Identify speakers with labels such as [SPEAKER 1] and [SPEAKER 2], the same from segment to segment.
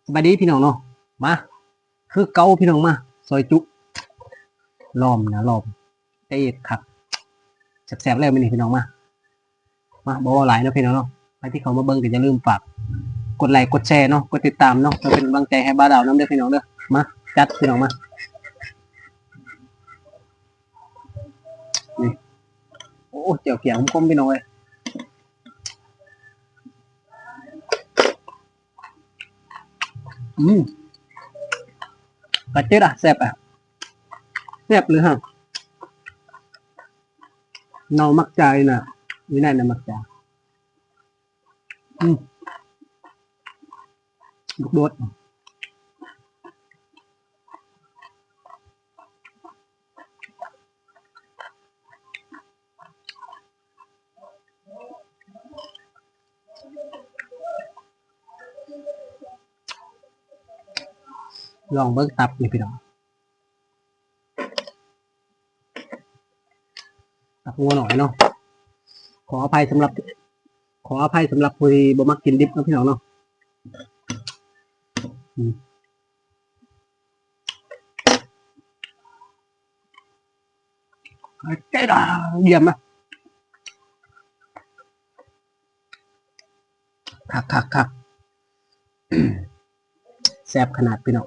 [SPEAKER 1] สบายดีพี่น้องเนาะมาคือเกาพี่น้องมาซอยจุล้อมนะล้อมใจเอ็ดครับแซ่บๆแล้วมื้อนี้พี่น้องมาบ่ว่าหลายเนาะพี่น้องเนาะใครที่เขามาเบิ่งก็อย่าลืมฝากกดไลค์กดแชร์เนาะกดติดตามเนาะเพื่อเป็นกำลังใจให้บ่าวดาวนำเด้อพี่น้องเด้อมาจัดพี่น้องมานี่โอ้เจียวเขียวคมๆพี่น้องเอ้ยกระเจี๊ยดแซ่บแซ่บหรือฮะเนามักใจน่ะนี่นั่นน่ะมักใจลูกโดดลองเบิ่งตับนี่พี่น้องตับงัวหน่อยเนาะขออภัยสำหรับผู้ที่บ่มักกินดิบเนาะพี่น้องเนาะเจ๊ดาเยี่ยมนะคักแซ่บขนาดพี่น้อง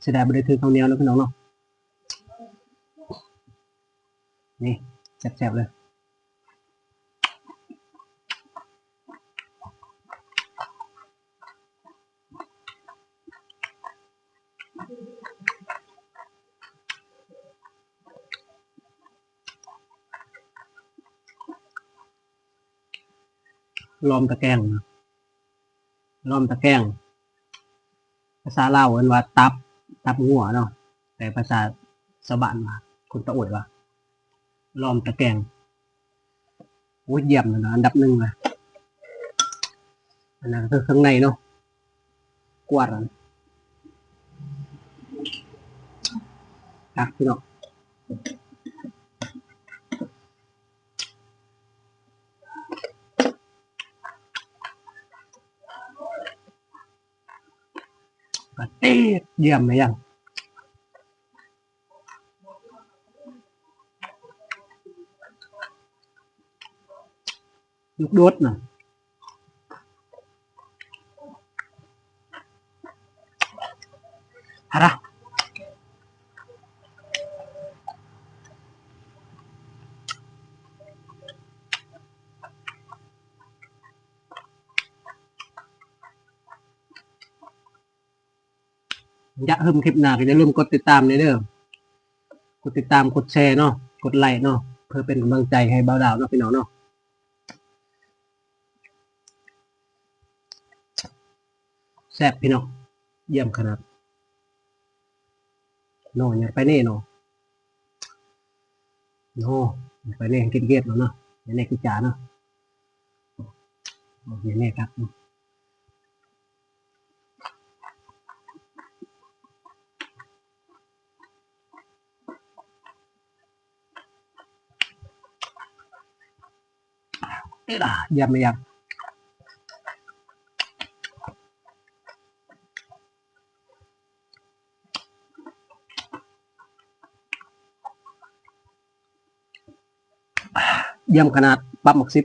[SPEAKER 1] เสียดายบ่ได้ถือข้าวเหนียวนะพี่น้องเนาะนี่แซ่บๆเลยล้อมตะแกรงล้อมตะแกรงภาษาลาวเอิ้นว่าตับงัวเนาะแต่ภาษาชาวบ้านว่าคนตะโอดว่าล้อมตะแกรงโอ้ยเยี่ยมเลยนะอันดับหนึ่งเลยอันนั้นคือข้างในเนาะกวาดอันคักพี่น้องกระเจี๊ยบเยี่ยมเลยยังลูกโดดน่ะฮะนะอยากเพิ่มคลิปหน้าก็อย่าลืมกดติดตามเด้อกดติดตามกดแชร์เนาะกดไลค์เนาะเพื่อเป็นกำลังใจให้บ่าวดาวเนาะพี่น้องเนาะแซ่บพี่น้องเยี่ยมขนาดโน่อย่าไปเน่โน่โน่อย่าไปเน่กินเก็บเนาะอย่าเน่กินจ่าเนาะอย่าเน่ครับเยี่ยมไหมยังเยี่ยมขนาดปั๊บหมักซิบ